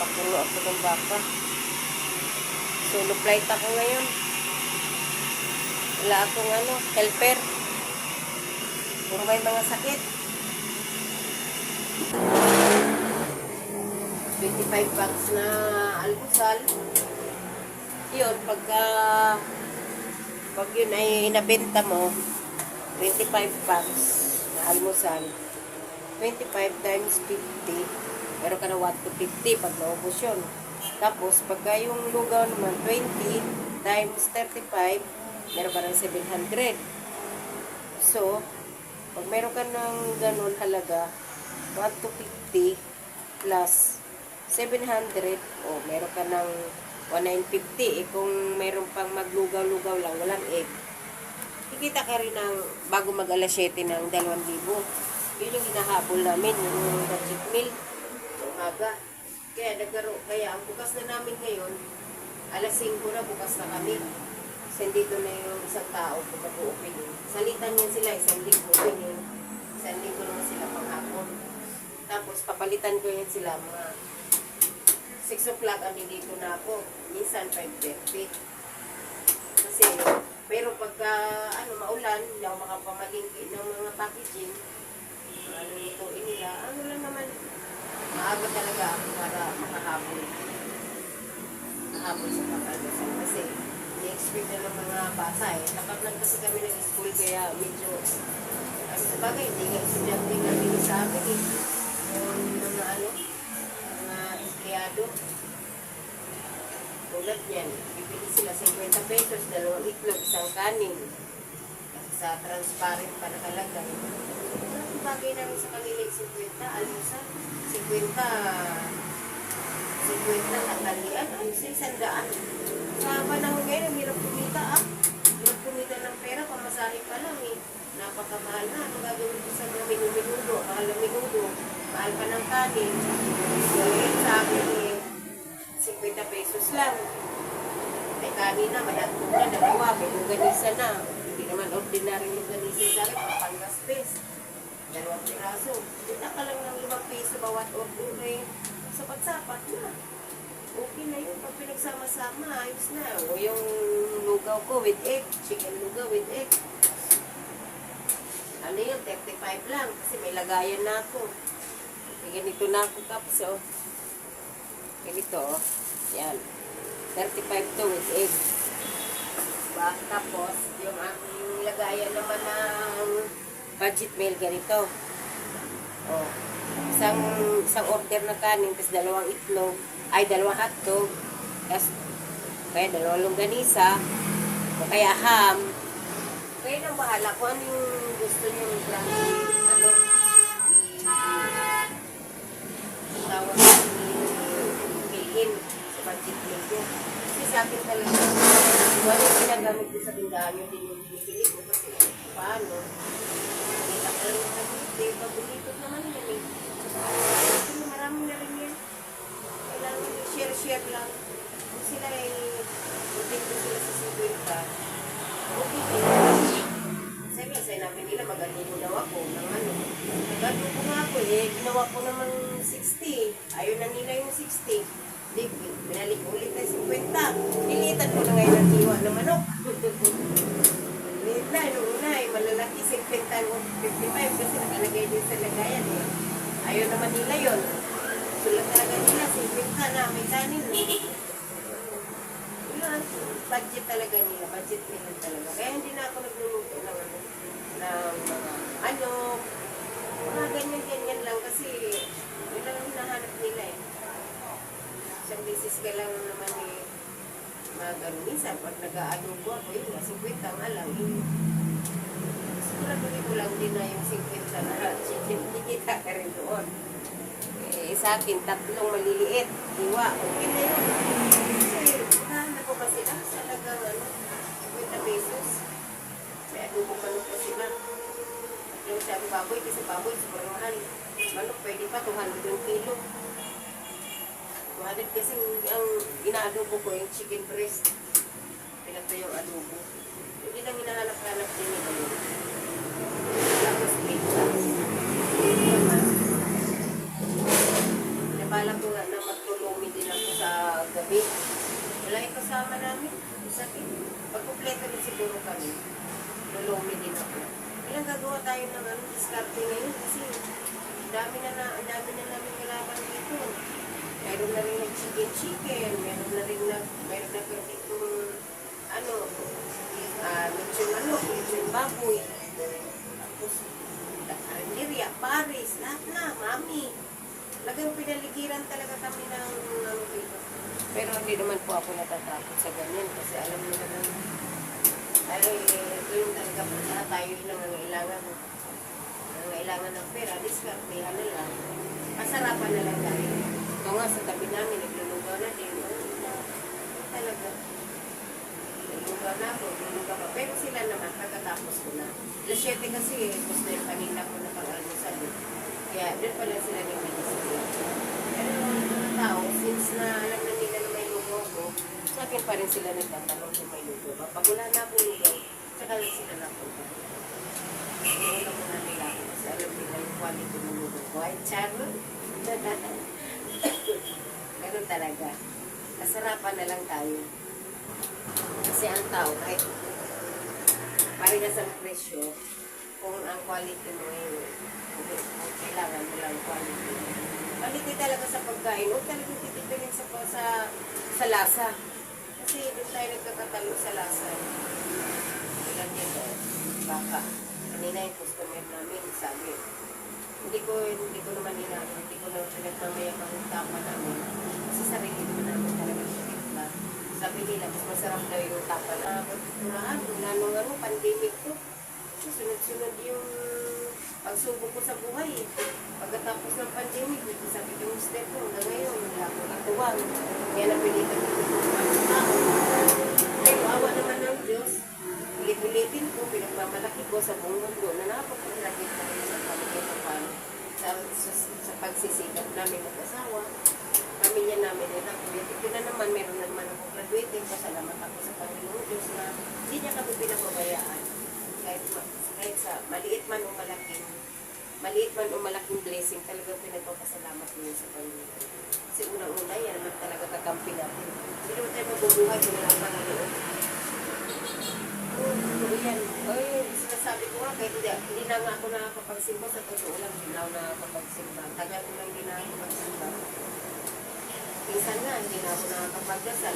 Papulo ako ng baka. Solo flight ako ngayon. Wala akong helper. Puro may mga sakit. 25 bucks na almusal. Yun, pag yun ay nabenta mo, 25 bucks na almusal. 25 times 50, meron ka na 1 to 50 pag naubos yun. Tapos, pagka yung lugaw naman, 20 times 35, meron ka ng 700. So, pag meron ka ng ganun halaga, 1 to 50 plus 700, o meron ka ng 1950. Kung meron pang maglugaw-lugaw lang, walang egg, kikita ka rin ng bago mag alas 7 ng 2,000. Yun yung hinahabol namin, yung budget meal, umaga. Kaya ang bukas na namin ngayon, alas 5 na bukas na kami. Kasi dito na yung isang tao kung mag-open yun. Salitan yan sila, isang linggo open yun. Isang linggo naman sila panghapon. Tapos papalitan ko yan sila mga 6 o'clock andito na ako. Minsan 5:30. Kasi, pero pagka maulan, hindi ako makapamalingki ng mga packaging. Lutuin nila. Lang naman, maaga talaga ako para makahabol. Makahabol sa pagkagasan. Kasi, ni-expect na ng mga bata eh. Tapat lang kasi kami ng school, kaya medyo, sabagay, hindi nga estudyante kami sa amin eh. Yung mga mga empleyado. Tulad yan, bibili sila 50 pesos, 2 itlog, isang kanin. Sa transparent pa nakalagay. Bagay namin sa kanila 50, almusal. 50 tanghalian, sa 100. Sa panahon ngayon, ang hirap kumita Hirap kumita ng pera, pamasahe pa lang eh. Napakamahal na. Ano gagawin ko sa mga minudo? Mahal na minudo. Mahal pa ng kanin. Ngayon sa akin eh, 50 pesos lang. May kanin na, may atong na, dalawa, may luganisa na. Hindi naman ordinary luganisa sa akin, panggaspes. 2 piraso. Kita ka lang ng 5 piso bawat order eh. Sapat-sapat na. Okay na yun. Pag pinagsama-sama, ayos na. O yung lugaw ko with egg. Chicken lugaw with egg. Ano yun? 35 lang. Kasi may lagayan na ako. Ganito na ako cups, oh. Ganito, oh. Yan. 35 to with egg. Diba? Tapos, yung aking lagayan naman ng budget meal, ganito. Oh. Isang order na kanin, tapos 2 itlog, 2 hotdog, tapos kaya 2 longganisa, o kaya ham. Kaya nang bahala kung ano yung gusto nyo tawag bilhin sa budget meal ko. Kasi sa akin talaga, wala yung ginagamit ko sa tindahan yung din yung binibili ko. Kasi paano? Kita ka lang yung nabili, pabulitot naman yan eh. Kasi marami na rin yan. Kailangan share-share lang. Kung sila ay butin ko sila sa 50, okay din. Sa'yo namin nila, mag-anubo daw ako ng Mag-anubo nga ako eh, ginawa ko naman 60. Ayaw na nila yung 60. Binalik ulit na 50. Nilitan ko na ngayon ang hiwa ng manok. Nilitan na, nung una eh, malalaki 50 o 55 kasi nakalagay din sa lagayan eh. Ayaw naman nila yun. Sulat talaga nila, 50 na, may kanin eh. Yun, budget talaga nila, budget nila talaga. Kaya hindi na ako nagluluto ng mga ganyan-ganyan lang kasi yun lang hinahanap nila eh. Isang beses ka lang naman eh, minsan pag nag-aadobo ako yun, 50 nga lang yun. Siguraduhin ko lang din na yung 50 na kita ka rin doon. Eh, sa akin, 3 maliliit. Diwa, okay na yun. Kasi, nahanap ko kasi talagang 50 pesos. May adobo manok pa sila. Yung sabi baboy, kasi baboy, super mahal. Manok, pwede pa, 200 yung kilo. 200 kasi ang inaadobo ko, yung chicken breast. Pinagto yung adobo. Hindi lang hinahanap-hanap din nila yun. Tapos pizza. Nabala ko nga na magtulong din gabi. Wala yung kasama namin. Sabi, pag kumpleto rin siguro kami, lulumi din ako. Ilang gagawa tayo ng diskarte ngayon kasi dami na namin kalaban dito. Meron na rin ng chicken, meron na dito lechon baboy. Tapos, karinderya, Paris, lahat na, mami. Lagang pinaligiran talaga kami ng dito. Pero hindi naman po ako natatakot sa ganyan kasi alam mo naman, ito yung talaga na tayo yung nangangailangan ng pera, diskartehan na lang. Masarapan na lang tayo. Ito nga sa tabi namin, naglulugaw na din. Talaga. Naglulugaw na ako, naglulugaw pa. Pero sila naman, pagkatapos ko na. Alas 7 kasi, tapos na yung kanina ko na pag-almusal. Kaya, doon pala sila nag-iisip. Pero yung mga tao, since na alam na nila na may lugaw ko, sa akin pa rin sila nagtatanong kung may lugaw ba. Pag wala na akong lugaw, saka lang sila napunta. Wala ko na nila ako kasi alam nila yung quality ng lugaw ko. Ay, charo. Ganun talaga. Kasarapan na lang tayo. Kasi ang tao, kahit parehas ang presyo, kung ang quality mo yun, kailangan mo lang quality. Quality talaga sa pagkain. Huwag talagang titipilin sa lasa. Kasi doon tayo nagkakatalo sa lasa. Ilan dito, baka. Kanina yung customer namin, sabi, hindi ko naman hindi ko naman pinagmamayang ang tapa namin. Kasi sarili naman namin talaga siya itla. Sabi nila, mas masarap daw yung tapa na pagturahan. Wala nung pandemic to. Sunod-sunod yung pagsubok ko sa buhay. Pagkatapos ng pandemic, sabi ko yung step ko, hanggang ngayon, wala akong katuwang. Kaya napilitan ko yung tao. Pero awa naman ng Diyos, pilit-pilitin ko, pinagmamalaki ko sa buong mundo na napapalagit na rin sa pamilya sa pagsisikap namin mag-asawa. Pamilya namin ay nakulit. Ito na naman, meron naman ako graduating. Pasalamat ako sa Panginoon Diyos na hindi niya kami pinapabayaan. Kahit sa maliit man o malaking blessing, talagang pinagpapasalamat niyo sa Panginoon. Kasi unang-una, yan naman talaga kakampi natin. Hindi naman tayo mabubuhay kung wala ang Panginoon. Yan. Sinasabi ko nga, kahit hindi na nga ako nakakapagsimba, sa totoo lang, hindi na ako nakakapagsimba. Tagal ko lang hindi na ako magsimba. Minsan nga, hindi na ako nakakapagdasal.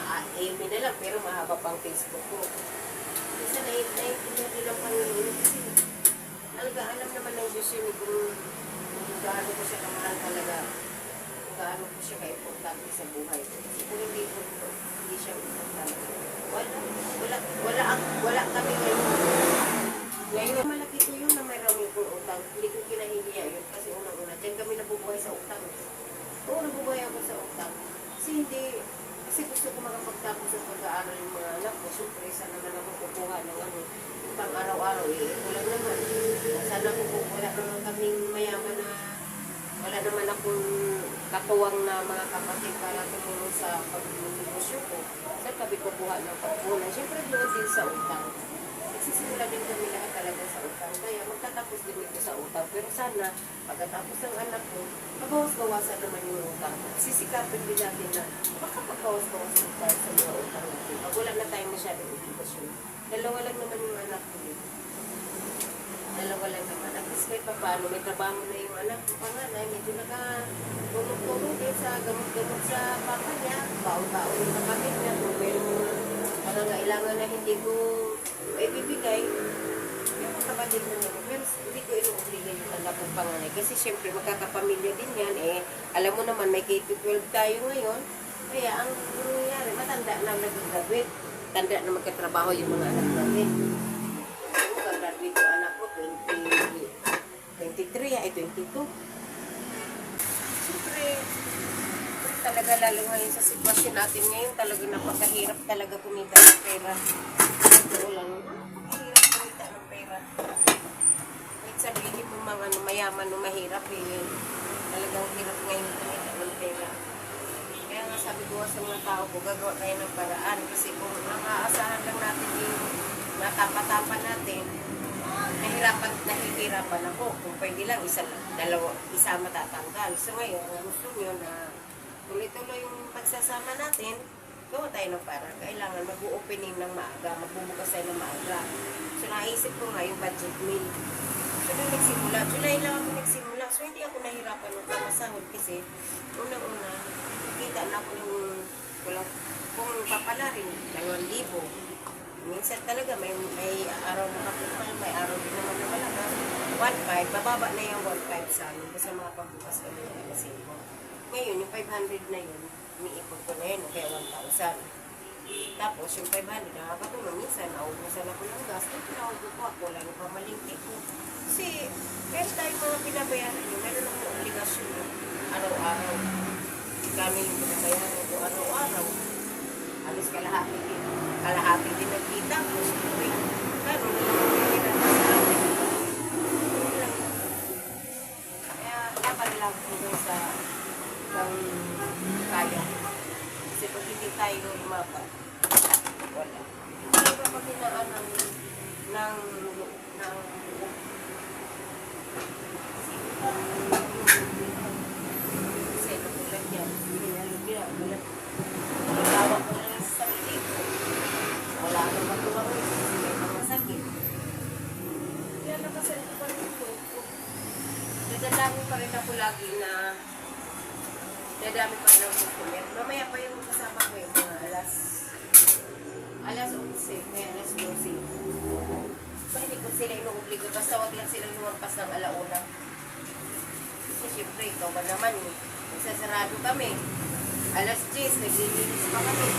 AMA na lang, pero mahaba pang Facebook ko. Minsan, naiintindihan din ang Panginoon. Kasi, alam naman ng Diyos yun kung gaano ko siya kamahal talaga. Kung gaano ko siya ka-importante sa buhay. Kasi kung hindi siya importante. Wala kami ngayon. Ngayon, malaki ko yun na may rami kong utang. Hindi ko kinahihiya yun kasi unang-una. Diyan kami nabubuhay sa utang. Oo, nabubuhay ako sa utang. Kasi gusto ko makapagtapos ng pag-aaral yung mga anak ko. Siyempre, sana naman ako kukuha ng pang araw-araw. Wala naman. Sana wala naman kaming mayaman na wala naman akong katuwang na mga kapatid para tumulong sa pag-negosyo ko. Saan kami kukuha ng pagpunan? Siyempre doon din sa utang. Nagsisimula din kami lahat talaga sa utang. Kaya magtatapos din ito sa utang. Pero sana, pagkatapos ng anak ko, mabawas-bawasan naman yung utang. Sisikapin din natin na makapagbawas-bawasan tayo sa mga utang natin. Pag wala na tayo masyadong edukasyon. Dalawa lang naman yung anak ko din. Dalawa lang naman. At least kahit paano, may trabaho na yung anak ko panganay. Medyo naka-tulong din sa gamot-gamot sa papa niya. Baon-baon yung kapatid niya. Kung meron pangangailangan na hindi ko ibibigay, yung kapatid na niya. Pero hindi ko ino-obligay yung anak kong panganay. Kasi syempre magkakapamilya din yan. Alam mo naman, may K-12 tayo ngayon. Kaya ang nangyayari, matanda na nag-graduate. Tanda na magkatrabaho yung mga anak natin. Mag-graduate yung anak ko, 23, ay 22. Siyempre, talaga lalo ngayon sa sitwasyon natin ngayon, talaga napakahirap talaga kumita ng pera. Ito lang, mahirap kumita ng pera. Kahit sabihin mo mga mayaman o mahirap, talagang hirap ngayon kumita ng pera. Kaya nga sabi ko sa mga tao ko, gagawa tayo ng paraan. Kasi kung nakaasahan lang natin yung natapa-tapa natin, nahihirapan ako. Kung pwede lang, isa matatanggal. So ngayon, gusto nyo na tuloy-tuloy yung pagsasama natin, gawa tayo ng para. Kailangan mag-opening ng maaga, magbubukas tayo ng maaga. So, naisip ko nga yung budget meal. So, nung nagsimula, July lang ako nagsimula. So, hindi ako nahirapan ng kamasahod kasi unang-una, kita na ako ng walang kung papala rin, 2,000. Minsan talaga, may araw na kapitmal, may araw din naman na malaga. 1,500, bababa na yung 1,500 sa amin kasi mga pagbukas kami ng alasin ko. Ngayon, yung 500 na yun, umiipon ko na yun, kaya 1,000. Tapos, yung 500, nakakatulong. Minsan, naubusan ako ng gas. Kung pinaubo ko ako, lang yung pamalingki ko. Kasi, meron tayong mga pinabayaran yun. Meron akong obligasyon yun. Araw-araw. Kami yung pinabayaran ko araw-araw. Halos kalahati din. Kalahati din nagkita ko. Siyempre, gano'n na lang pinagkita sa atin. Kaya, dapat lang ko sa kaya. Kasi pag hindi tayo lumaban, wala. Hindi pa paghinaan ng kasi natulad yan. Hinalog yan. Nagawak ko lang sa sarili ko. Wala akong matuwang rin kasi may mga sakit. Kaya nakasalito pa rin ito. Nadadami pa rin ako lagi na nadami pa rin ang kukulit. Mamaya pa yung kasama ko yung mga alas 11, may alas 12. So, hindi ko sila inuobligo. Basta wag lang silang lumampas ng alauna. Kasi syempre, ikaw ba naman eh. Nagsasarado kami. Alas 10, naglilinis pa kami.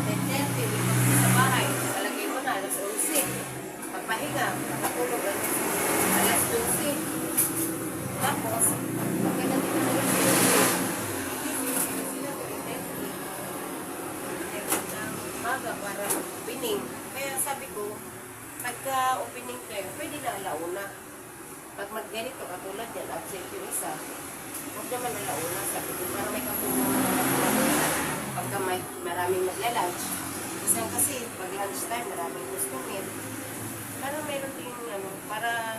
10:30, may pagka sa bahay. Palagay mo na, alas 11. Pagpahinga, nakatulog alas 12. Tapos, pagkadating na alas 12, maga para opening. Kaya sabi ko, pagka opening kayo, pwede na alauna. Pag magganito, katulad yan, absent yung isa, huwag naman alauna. Sabi ko, para may katulong pagka maraming magla-lunch. Kasi pag lunch time, maraming customer. Para meron din para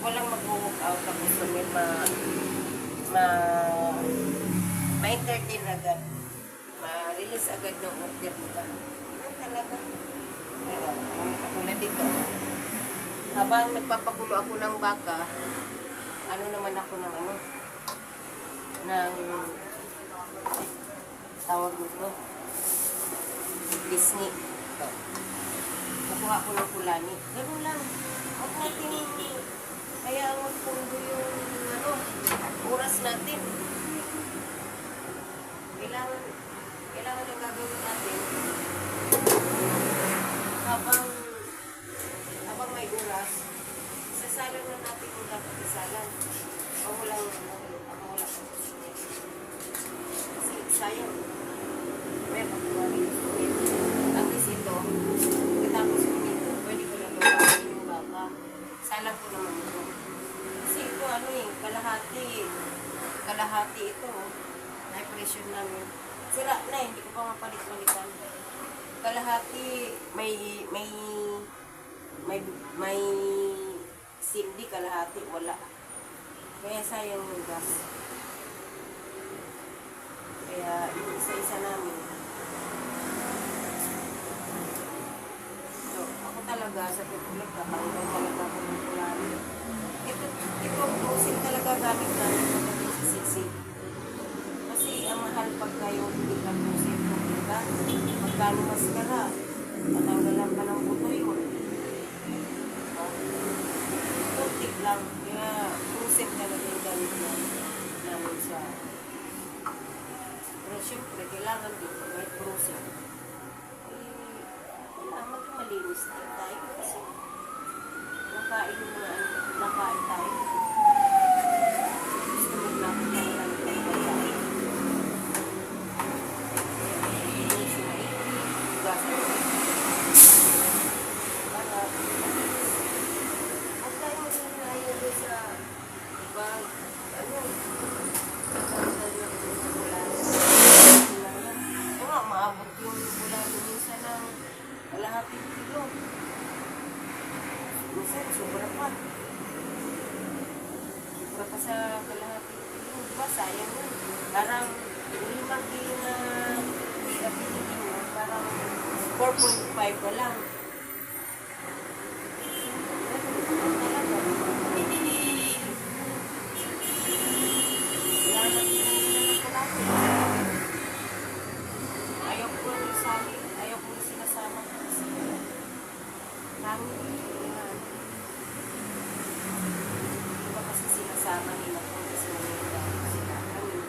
walang mag-walk out ang customer, ma-entertain agad. Ma-release agad ng order nila. Ano talaga? Pero, katulad dito, habang nagpapakulo ako ng baka, ano naman ako ng tawag nito, Disney. Ito. Kukuha ko ng kulani. Ganun lang. Huwag natin, kaya magpundo yung oras natin. Kailangan yung gagawin natin habang may oras, isasalang na natin kung dapat isalang. Ang walang kasi sayang. May pagkuwari. At least ito, katapos ko dito, pwede ko lang gawin yung baka. Salang ko naman ito. Kasi ito kalahati ito. Na-pressure namin. Sira na, hindi ko pa mapalit-palitan. Kalahati, may sindi, kalahati, wala. Kaya sayang yung gas. Kaya yung isa-isa namin. So, ako talaga sa tutulog, kakailan talaga ako ng kulari. Itong pusin talaga gamit namin pagdating sa sisig. Kasi ang mahal pag kayo hindi ka pusin, diba? Magkano maskara, patanggalan pa ng buto yun. Tip lang, kaya pusin talaga yung gamit namin sa. Pero syempre, kailangan dito may pusin. Kailangan maging malinis din tayo kasi nakain yung mga nakain tayo. Gusto mo lang talaga ng pagkain. Maabot yung bulan minsan ng kalahating kilo. Minsan, sobra pa. Sobra pa sa kalahating kilo. Diba, sayang yun. Parang 5 kilo na kapitili mo, parang 4.5 na lang. Ayaw ko rin sali, ayaw ko rin sinasama kasi hangin. Diba kasi sinasama nila kung kasi nangyayari sila. Hangin.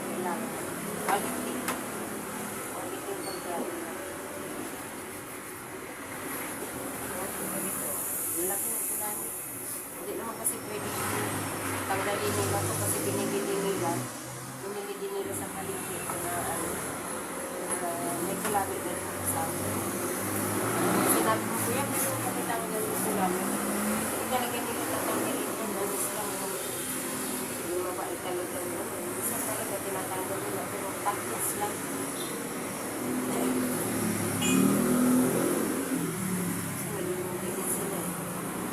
Kailangan. Quality. Quality yung pagkain na. Laki na ginamit. Hindi naman kasi pwede tanggalin nila ito kasi binibili nila. Binibili nila sa paligid ko na may kulami na rin kasama. Sinabi mo, kuya, gusto mo kami tanggalin yung kulami. Hindi talaga nila tatanggalin yun. Nanis lang yung mabait talaga yun. Isa talaga tinatanggal nila pero taklas lang.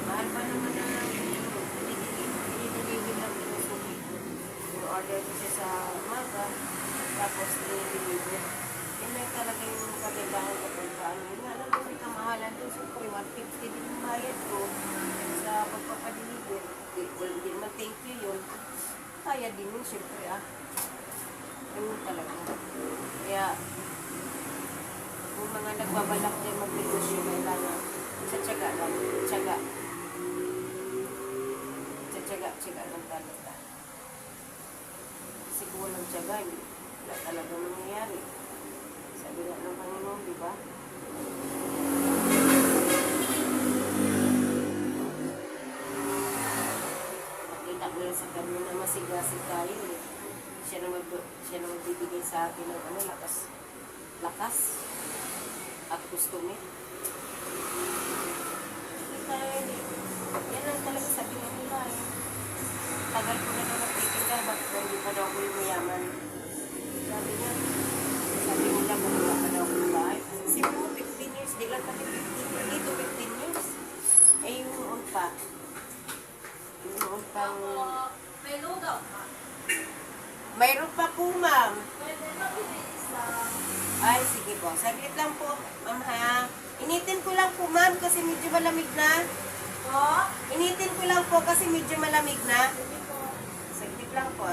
Mahal pa naman na i-deliver lang yung suki ko. Order ko siya sa umaga, tapos i-deliver. Yan lang talaga yung kagandahan kapag paano. Yung alam ko may kamahalan doon, siyempre 150 din yung bayad ko sa pagpapadeliver. Hindi naman thank you yun. Kaya din yun, siyempre Ayun talaga. Kaya, kung mga nagbabalak din mag-negosyo, kailangan sa tiyaga lang. Tiyaga. Sa tiyaga lang talaga. Kasi kung walang tiyaga, wala talaga mangyayari. Sabi nga ng Panginoon, di ba? Nakita ko yan sa kanya na masigasig tayo. Siya na magbibigay sa akin ng lakas at gusto niya. Yan lang talaga sabi nga nila tagal ko na daw nagtitinda, bakit hindi pa daw ako yung mayaman? Sabi nila, kung wala pa daw ako yung bahay. Kasi mo, 15 years, di lang kami 15 dito, 15 years. Eh, yung noon pa, May lugaw pa. mayroon pa po, ma'am. Pwede ba isa? Ay, sige po. Saglit lang po, ma'am ha. Initin ko lang po, ma'am, kasi medyo malamig na. Po? Initin ko lang po kasi medyo malamig na. Sige po. Saglit lang po,